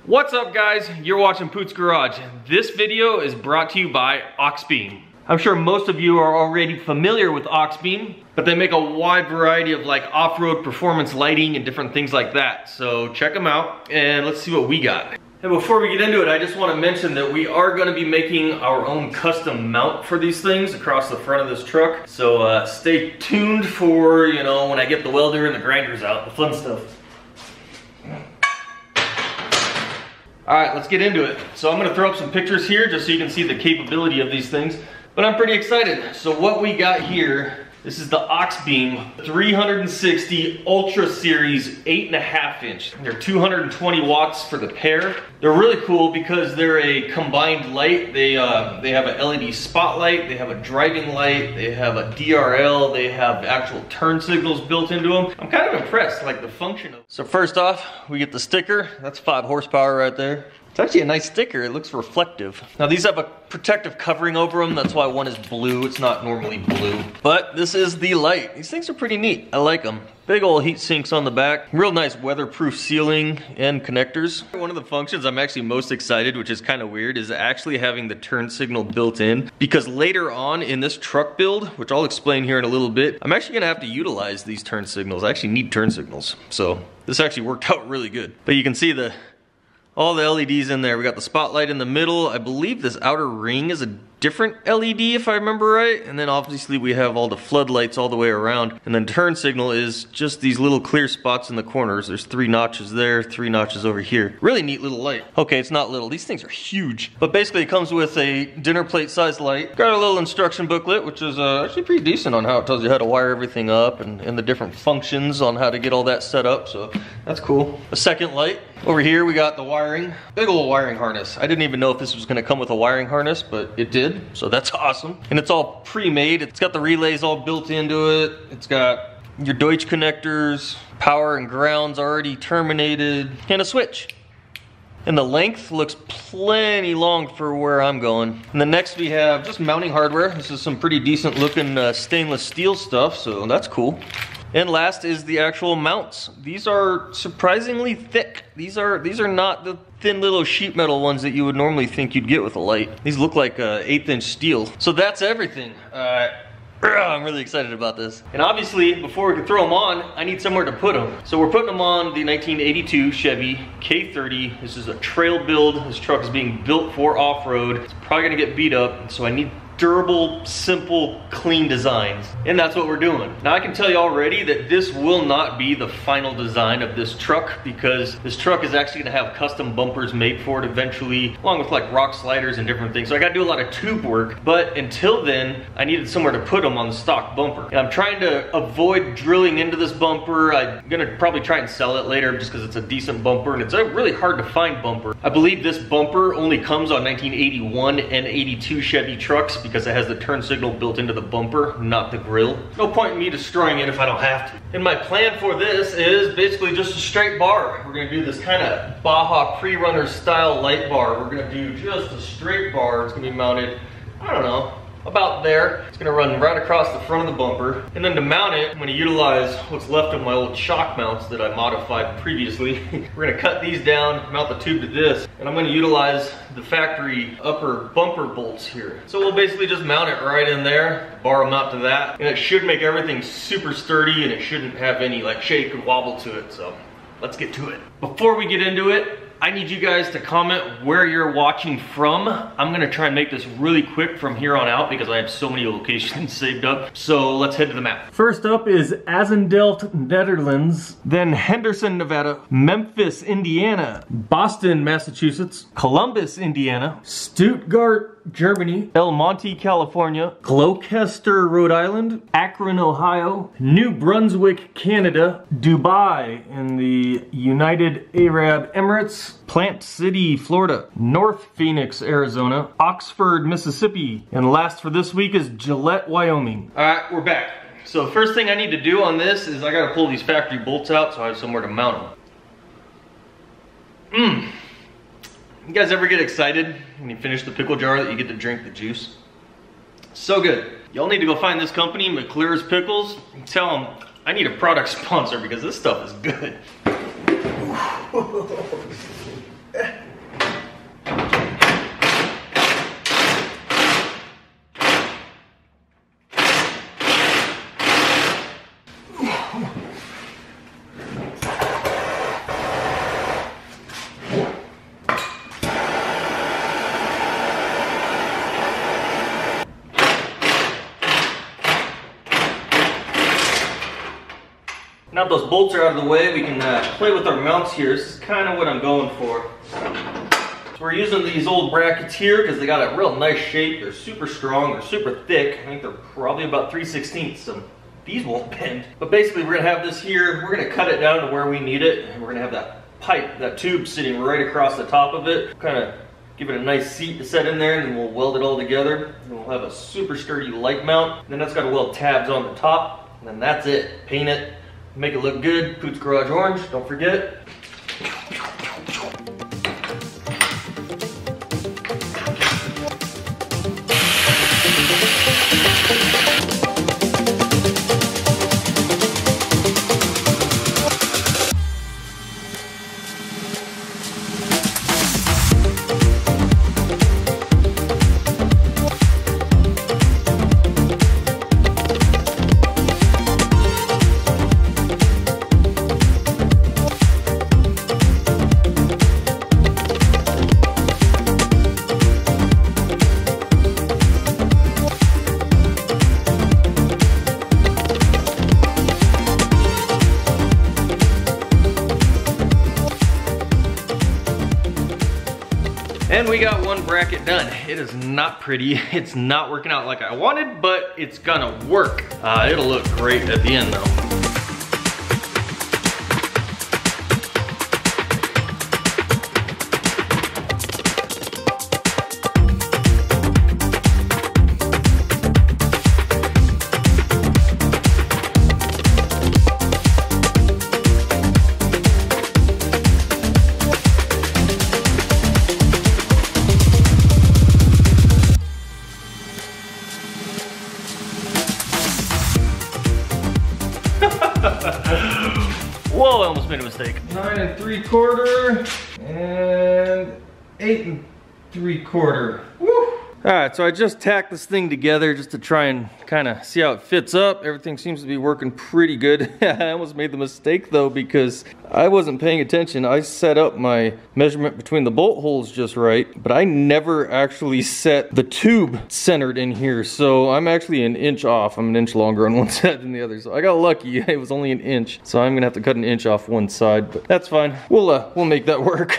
What's up guys? You're watching Poot's Garage. This video is brought to you by Auxbeam. I'm sure most of you are already familiar with Auxbeam, but they make a wide variety of like off-road performance lighting and different things like that. So check them out and let's see what we got. And before we get into it, I just want to mention that we are going to be making our own custom mount for these things across the front of this truck. So stay tuned for, you know, when I get the welder and the grinders out, the fun stuff. All right, let's get into it. So I'm gonna throw up some pictures here just so you can see the capability of these things, but I'm pretty excited. So what we got here, this is the Auxbeam 360 Ultra Series 8.5 inch. They're 220 watts for the pair. They're really cool because they're a combined light. They have an LED spotlight, they have a driving light, they have a DRL, they have actual turn signals built into them. I'm kind of impressed, like the function of it. So first off, we get the sticker. That's 5 horsepower right there. It's actually a nice sticker, it looks reflective. Now these have a protective covering over them, that's why one is blue, it's not normally blue. But this is the light. These things are pretty neat, I like them. Big old heat sinks on the back, real nice weatherproof sealing and connectors. One of the functions I'm actually most excited, which is kind of weird, is actually having the turn signal built in. Because later on in this truck build, which I'll explain here in a little bit, I'm actually gonna have to utilize these turn signals. I actually need turn signals. So this actually worked out really good. But you can see all the LEDs in there. We got the spotlight in the middle. I believe this outer ring is a different LED if I remember right. And then obviously we have all the floodlights all the way around. And then turn signal is just these little clear spots in the corners. There's 3 notches there, 3 notches over here. Really neat little light. Okay, it's not little. These things are huge. But basically it comes with a dinner plate sized light. Got a little instruction booklet, which is actually pretty decent on how it tells you how to wire everything up and the different functions on how to get all that set up. So that's cool. A second light. Over here we got the wiring. Big old wiring harness. I didn't even know if this was gonna come with a wiring harness, but it did, so that's awesome. And it's all pre-made. It's got the relays all built into it. It's got your Deutsch connectors, power and ground's already terminated, and a switch. And the length looks plenty long for where I'm going. And then next we have just mounting hardware. This is some pretty decent looking stainless steel stuff, so that's cool. And last is the actual mounts. These are surprisingly thick. These are not the thin little sheet metal ones that you would normally think you'd get with a light. These look like 1/8 inch steel. So that's everything. I'm really excited about this. And obviously, before we can throw them on, I need somewhere to put them. So we're putting them on the 1982 Chevy K30. This is a trail build. This truck is being built for off-road. It's probably gonna get beat up, so I need durable, simple, clean designs. And that's what we're doing. Now I can tell you already that this will not be the final design of this truck because this truck is actually gonna have custom bumpers made for it eventually, along with like rock sliders and different things. So I gotta do a lot of tube work, but until then, I needed somewhere to put them on the stock bumper. And I'm trying to avoid drilling into this bumper. I'm gonna probably try and sell it later just because it's a decent bumper and it's a really hard to find bumper. I believe this bumper only comes on 1981 and 82 Chevy trucks because it has the turn signal built into the bumper, not the grill. No point in me destroying it if I don't have to. And my plan for this is basically just a straight bar. We're gonna do this kind of Baja pre-runner style light bar. We're gonna do just a straight bar. It's gonna be mounted, I don't know, about there. It's gonna run right across the front of the bumper. And then to mount it, I'm gonna utilize what's left of my old shock mounts that I modified previously. We're gonna cut these down, mount the tube to this, and I'm gonna utilize the factory upper bumper bolts here. So we'll basically just mount it right in there, bar them out to that, and it should make everything super sturdy and it shouldn't have any like shake or wobble to it, so let's get to it. Before we get into it, I need you guys to comment where you're watching from. I'm gonna try and make this really quick from here on out because I have so many locations saved up. So let's head to the map. First up is Assendelft, Netherlands. Then Henderson, Nevada. Memphis, Indiana. Boston, Massachusetts. Columbus, Indiana. Stuttgart, Germany. El Monte, California. Gloucester, Rhode Island. Akron, Ohio. New Brunswick, Canada. Dubai in the United Arab Emirates. Plant City, Florida. North Phoenix, Arizona. Oxford, Mississippi. And last for this week is Gillette, Wyoming. All right, we're back. So the first thing I need to do on this is I gotta pull these factory bolts out so I have somewhere to mount them. You guys ever get excited when you finish the pickle jar that you get to drink the juice? So good. Y'all need to go find this company, McClure's Pickles, and tell them I need a product sponsor because this stuff is good. Now those bolts are out of the way, we can play with our mounts here. This is kind of what I'm going for. So we're using these old brackets here because they got a real nice shape. They're super strong, they're super thick. I think they're probably about 3/16, so these won't bend. But basically we're gonna have this here, we're gonna cut it down to where we need it, and we're gonna have that pipe, that tube sitting right across the top of it. Kind of give it a nice seat to set in there, and then we'll weld it all together. And we'll have a super sturdy light mount. And then that's got to weld tabs on the top, and then that's it. Paint it, make it look good. Poots Garage Orange, don't forget. And we got one bracket done. It is not pretty. It's not working out like I wanted, but it's gonna work. It'll look great at the end though. Whoa, I almost made a mistake. 9 3/4 and 8 3/4. Woo! All right, so I just tacked this thing together just to try and kind of see how it fits up. Everything seems to be working pretty good. I almost made the mistake though because I wasn't paying attention. I set up my measurement between the bolt holes just right, but I never actually set the tube centered in here. So I'm actually an inch off. I'm an inch longer on one side than the other. So I got lucky. It was only an inch. So I'm gonna have to cut an inch off one side, but that's fine. We'll make that work.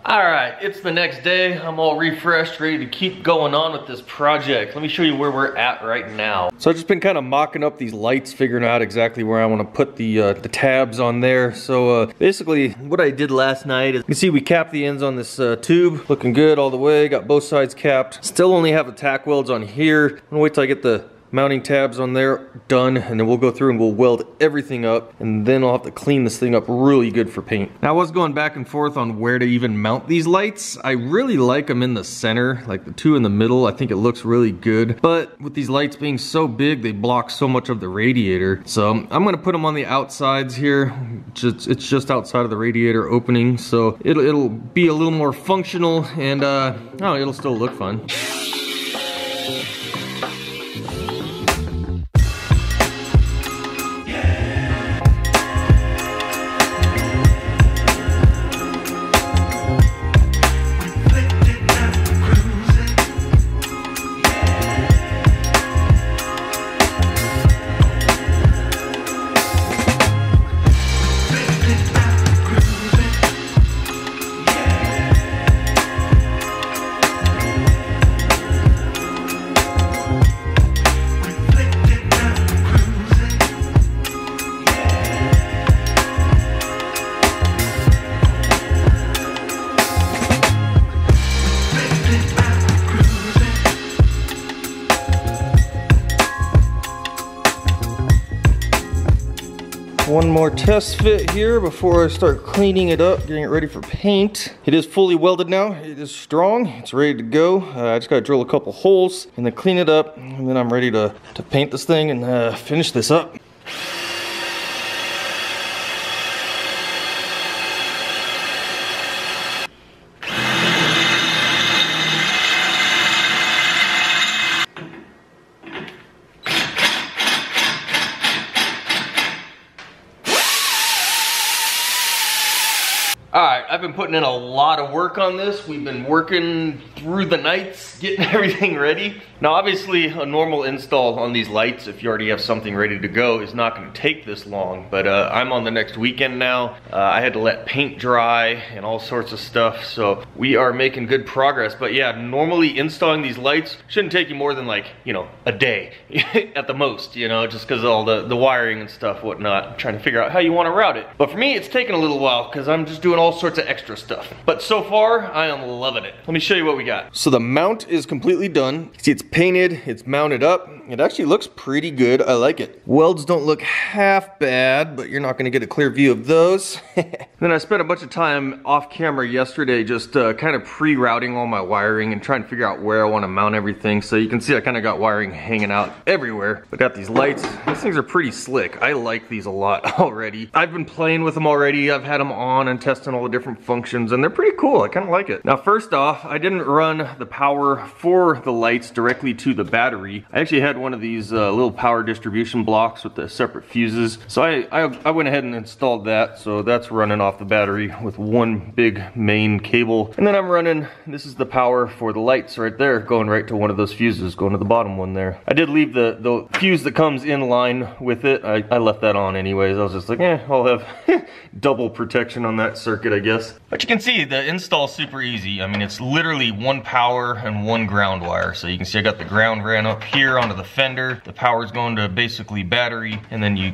All right, it's the next day. I'm all refreshed, ready to keep going on with this project. Let me show you where we're at right now. So I've just been kind of mocking up these lights, figuring out exactly where I want to put the tabs on there. So basically what I did last night is, you can see we capped the ends on this tube. Looking good all the way, got both sides capped. Still only have the tack welds on here. I'm gonna wait till I get the mounting tabs on there done, and then we'll go through and we'll weld everything up, and then I'll have to clean this thing up really good for paint. Now I was going back and forth on where to even mount these lights. I really like them in the center, like the two in the middle. I think it looks really good, but with these lights being so big, they block so much of the radiator. So I'm gonna put them on the outsides here. It's just outside of the radiator opening, so it'll be a little more functional, and it'll still look fun. One more test fit here before I start cleaning it up, getting it ready for paint. It is fully welded now. It is strong. It's ready to go. I just gotta drill a couple holes and then clean it up, and then I'm ready to paint this thing and finish this up. I've been putting in a lot of work on this. We've been working through the nights, getting everything ready. Now obviously a normal install on these lights, if you already have something ready to go, is not gonna take this long, but I'm on the next weekend now. I had to let paint dry and all sorts of stuff, so we are making good progress. But yeah, normally installing these lights shouldn't take you more than like, you know, a day at the most, you know, just because of all the wiring and stuff, whatnot. I'm trying to figure out how you want to route it. But for me, it's taken a little while because I'm just doing all sorts of extra stuff. But so far, I am loving it. Let me show you what we got. So the mount is completely done. See, it's painted, it's mounted up. It actually looks pretty good. I like it. Welds don't look half bad, but you're not gonna get a clear view of those. Then I spent a bunch of time off camera yesterday just kind of pre-routing all my wiring and trying to figure out where I want to mount everything. So you can see I kind of got wiring hanging out everywhere. I got these lights. These things are pretty slick. I like these a lot already. I've been playing with them already. I've had them on and testing all the different functions, and they're pretty cool. I kind of like it. Now first off, I didn't run the power for the lights directly to the battery. I actually had one of these little power distribution blocks with the separate fuses. So I went ahead and installed that. So that's running off the battery with one big main cable. And then I'm running, this is the power for the lights right there, going right to one of those fuses, going to the bottom one there. I did leave the fuse that comes in line with it. I left that on anyways. I was just like, I'll have double protection on that circuit, I guess. But you can see the install's super easy. I mean, it's literally one power and one ground wire. So you can see I got the ground ran up here onto the fender. The power's going to basically battery, and then you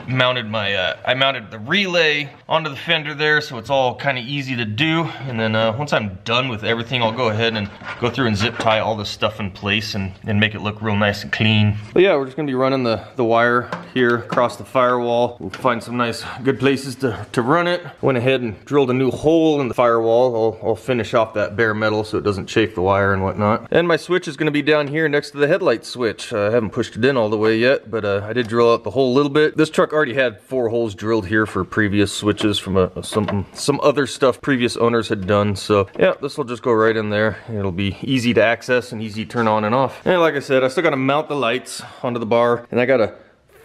mounted my, I mounted the relay onto the fender there, so it's all kind of easy to do. And then once I'm done with everything, I'll go ahead and go through and zip tie all this stuff in place and make it look real nice and clean. But yeah, we're just gonna be running the wire here across the firewall. We'll find some nice good places to run it. Went ahead and drilled a new hole in the firewall. I'll finish off that bare metal so it doesn't chafe the wire and whatnot. And my switch is gonna be down here next to the headlight switch. I haven't pushed it in all the way yet, but I did drill out the hole a little bit. This truck already had 4 holes drilled here for previous switches from some other stuff previous owners had done. So yeah, this will just go right in there. It'll be easy to access and easy to turn on and off. And like I said, I still gotta mount the lights onto the bar, and I gotta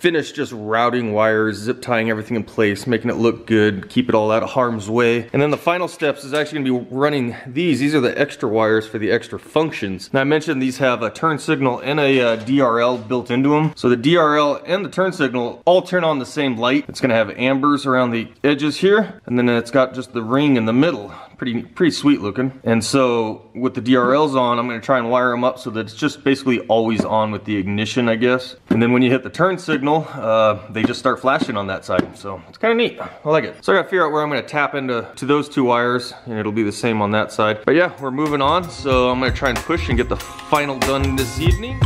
finish just routing wires, zip tying everything in place, making it look good, keep it all out of harm's way. And then the final steps is actually gonna be running these. These are the extra wires for the extra functions. Now I mentioned these have a turn signal and a DRL built into them. So the DRL and the turn signal all turn on the same light. It's gonna have ambers around the edges here, and then it's got just the ring in the middle. Pretty sweet looking. And so with the DRLs on, I'm gonna try and wire them up so that it's just basically always on with the ignition, I guess. And then when you hit the turn signal, they just start flashing on that side. So it's kind of neat. I like it. So I gotta figure out where I'm gonna tap into those 2 wires, and it'll be the same on that side. But yeah, we're moving on. So I'm gonna try and push and get the final done this evening.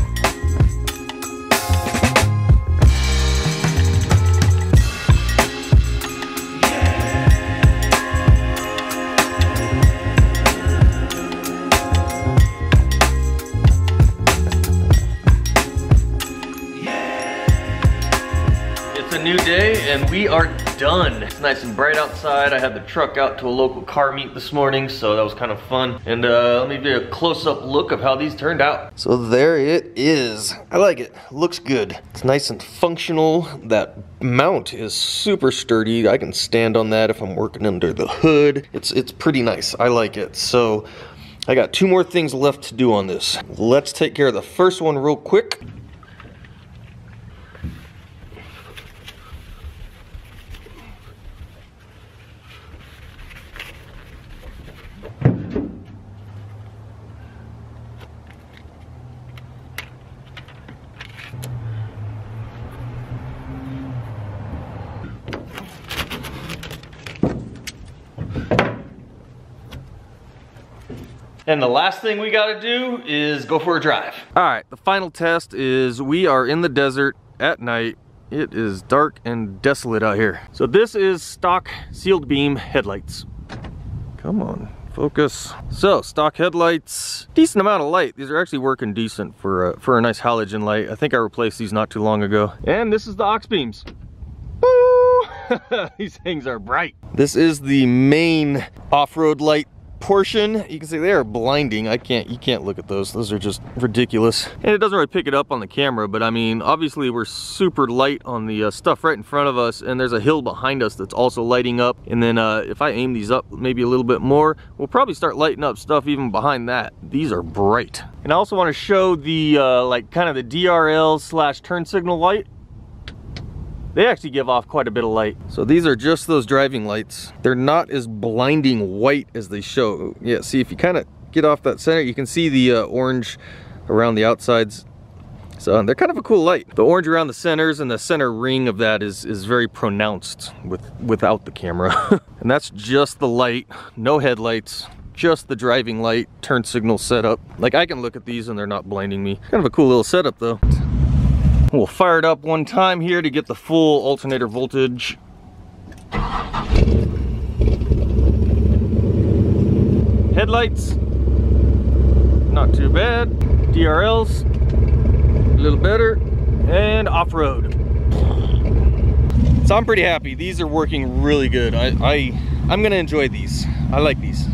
New day, and we are done. It's nice and bright outside. I had the truck out to a local car meet this morning, so that was kind of fun. And let me do a close-up look of how these turned out. So there it is. I like it. Looks good. It's nice and functional. That mount is super sturdy. I can stand on that if I'm working under the hood. It's pretty nice. I like it. So I got 2 more things left to do on this. Let's take care of the first one real quick. And the last thing we gotta do is go for a drive. All right, the final test is we are in the desert at night. It is dark and desolate out here. So this is stock sealed beam headlights. Come on, focus. So stock headlights, decent amount of light. These are actually working decent for a nice halogen light. I think I replaced these not too long ago. And this is the Auxbeams. Woo! These things are bright. This is the main off-road light portion, you can see they are blinding. You can't look at those. Those are just ridiculous. And it doesn't really pick it up on the camera, but I mean, obviously we're super light on the stuff right in front of us, and there's a hill behind us that's also lighting up. And then if I aim these up maybe a little bit more, we'll probably start lighting up stuff even behind that. These are bright. And I also want to show the like kind of the DRL / turn signal light. They actually give off quite a bit of light. So these are just those driving lights. They're not as blinding white as they show. Yeah, see, if you kind of get off that center, you can see the orange around the outsides. So they're kind of a cool light. The orange around the centers and the center ring of that is very pronounced without the camera. And that's just the light, no headlights, just the driving light, turn signal setup. Like, I can look at these and they're not blinding me. Kind of a cool little setup though. We'll fire it up one time here to get the full alternator voltage. Headlights, not too bad. DRLs, a little better. And off-road. So I'm pretty happy. These are working really good. I'm gonna enjoy these. I like these.